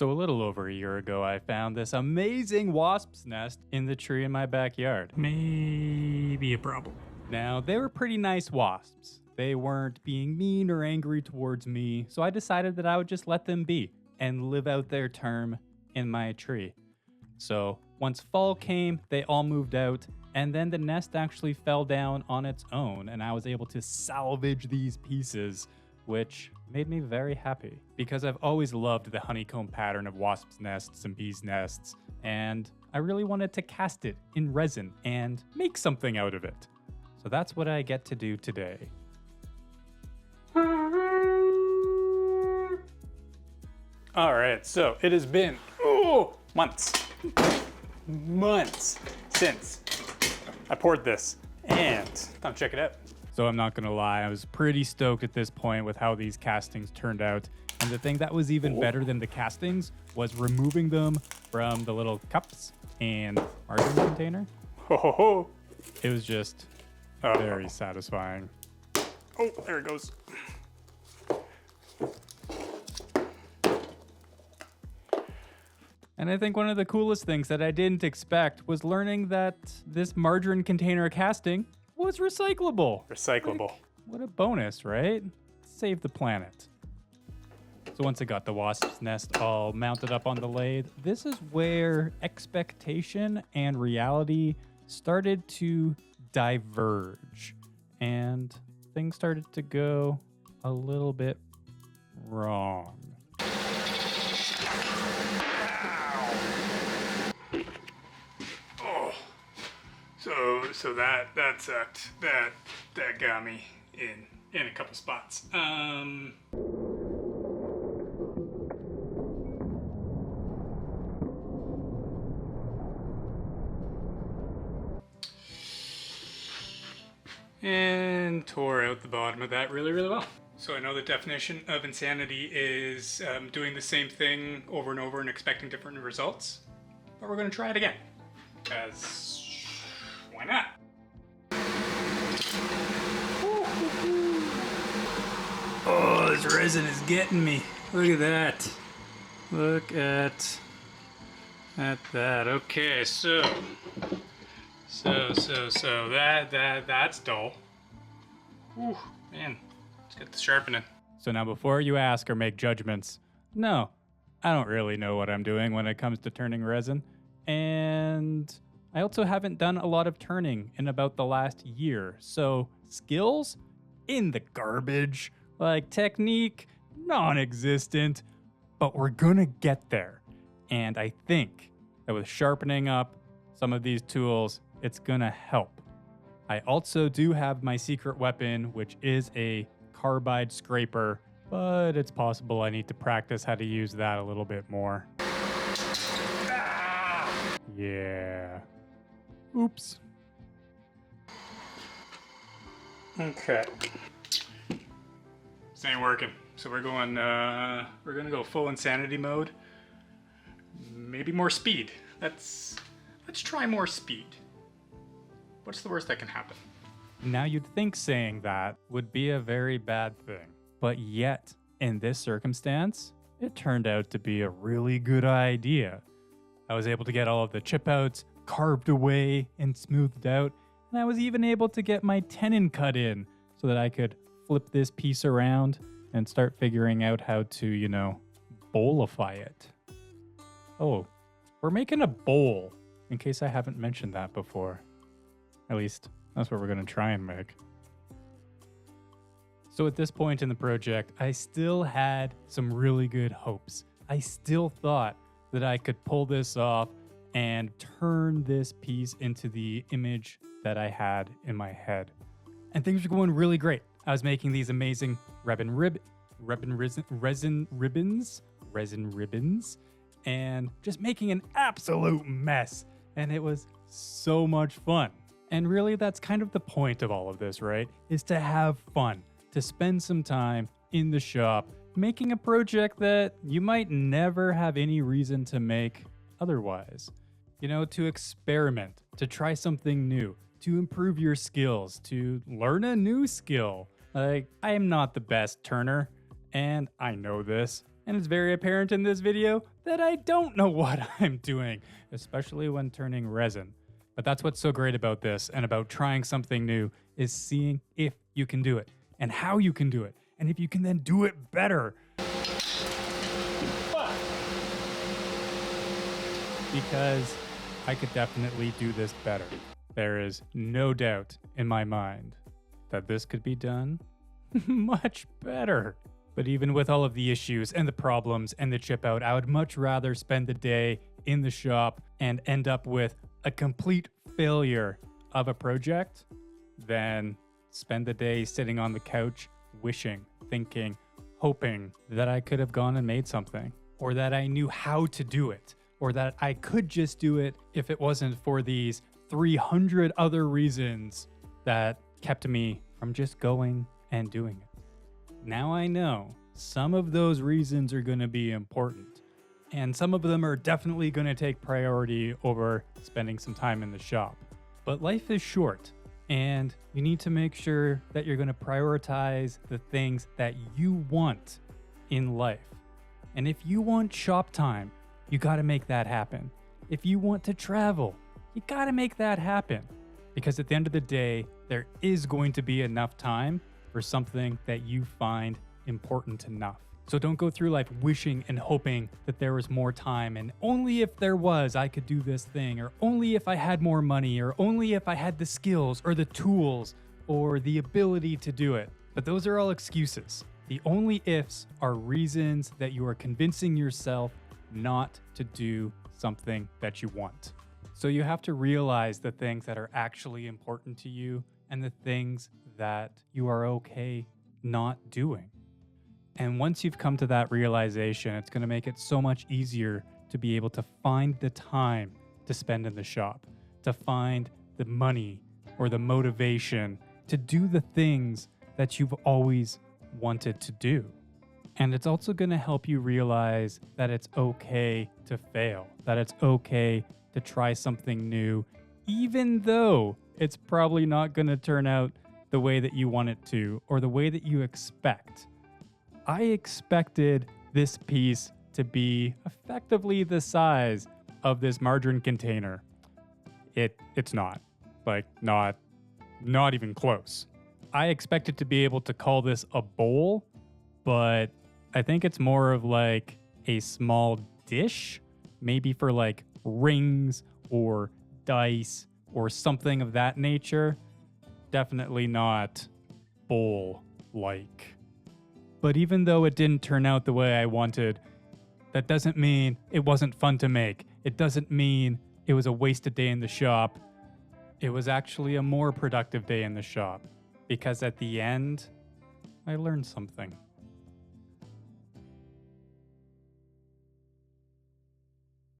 So a little over a year ago, I found this amazing wasp's nest in the tree in my backyard. Maybe a problem. Now, they were pretty nice wasps. They weren't being mean or angry towards me, so I decided that I would just let them be and live out their term in my tree. So once fall came, they all moved out, and then the nest actually fell down on its own, and I was able to salvage these pieces, which made me very happy because I've always loved the honeycomb pattern of wasps' nests and bees' nests, and I really wanted to cast it in resin and make something out of it. So that's what I get to do today. All right, so it has been months since I poured this, and come check it out. So I'm not gonna lie, I was pretty stoked at this point with how these castings turned out. And the thing that was even better than the castings was removing them from the little cups and margarine container. It was just very satisfying. Oh, there it goes. And I think one of the coolest things that I didn't expect was learning that this margarine container casting was recyclable. Like, what a bonus, right? Save the planet. So once I got the wasp's nest all mounted up on the lathe, this is where expectation and reality started to diverge. And things started to go a little bit wrong. So that sucked. That got me in a couple spots. And tore out the bottom of that really, really well. So I know the definition of insanity is doing the same thing over and over and expecting different results, but we're gonna try it again, because why not? Oh, this resin is getting me. Look at that. Look at that. Okay, so that's dull. Ooh, man, let's get the sharpening. So now before you ask or make judgments, no, I don't really know what I'm doing when it comes to turning resin. And I also haven't done a lot of turning in about the last year. So skills in the garbage, like technique, non-existent, but we're gonna get there. And I think that with sharpening up some of these tools, it's gonna help. I also do have my secret weapon, which is a carbide scraper, but it's possible I need to practice how to use that a little bit more. Yeah. Oops. Okay. This ain't working. So we're gonna go full insanity mode. Maybe more speed. Let's try more speed. What's the worst that can happen? Now you'd think saying that would be a very bad thing, but yet in this circumstance, it turned out to be a really good idea. I was able to get all of the chip outs carved away and smoothed out, and I was even able to get my tenon cut in so that I could flip this piece around and start figuring out how to, bowlify it. Oh, we're making a bowl, in case I haven't mentioned that before. At least, that's what we're going to try and make. So at this point in the project, I still had some really good hopes. I still thought that I could pull this off and turn this piece into the image that I had in my head. And things were going really great. I was making these amazing resin ribbons, and just making an absolute mess. And it was so much fun. And really, that's kind of the point of all of this, right? Is to have fun, to spend some time in the shop, making a project that you might never have any reason to make otherwise. To experiment, to try something new, to improve your skills, to learn a new skill. Like, I am not the best turner, and I know this, And it's very apparent in this video that I don't know what I'm doing, especially when turning resin. But that's what's so great about this and about trying something new is seeing if you can do it and how you can do it and if you can then do it better. Because I could definitely do this better. There is no doubt in my mind that this could be done much better. But even with all of the issues and the problems and the chip out, I would much rather spend the day in the shop and end up with a complete failure of a project than spend the day sitting on the couch wishing, thinking, hoping that I could have gone and made something, or that I knew how to do it, or that I could just do it if it wasn't for these 300 other reasons that kept me from just going and doing it. Now I know some of those reasons are going to be important, and some of them are definitely going to take priority over spending some time in the shop. But life is short, and you need to make sure that you're going to prioritize the things that you want in life. And if you want shop time, you got to make that happen. If you want to travel, you got to make that happen. Because at the end of the day, there is going to be enough time for something that you find important enough. So don't go through life wishing and hoping that there was more time and only if there was, I could do this thing, or only if I had more money, or only if I had the skills or the tools or the ability to do it. But those are all excuses. The only ifs are reasons that you are convincing yourself not to do something that you want. So you have to realize the things that are actually important to you and the things that you are okay not doing. And once you've come to that realization, it's going to make it so much easier to be able to find the time to spend in the shop, to find the money or the motivation to do the things that you've always wanted to do. And it's also going to help you realize that it's okay to fail, that it's okay to try something new, even though it's probably not going to turn out the way that you want it to or the way that you expect. I expected this piece to be effectively the size of this margarine container. It's not. Like, not even close. I expected to be able to call this a bowl, but I think it's more of like a small dish, maybe for like rings or dice or something of that nature. Definitely not bowl-like. But even though it didn't turn out the way I wanted, that doesn't mean it wasn't fun to make. It doesn't mean it was a wasted day in the shop. It was actually a more productive day in the shop, because at the end, I learned something.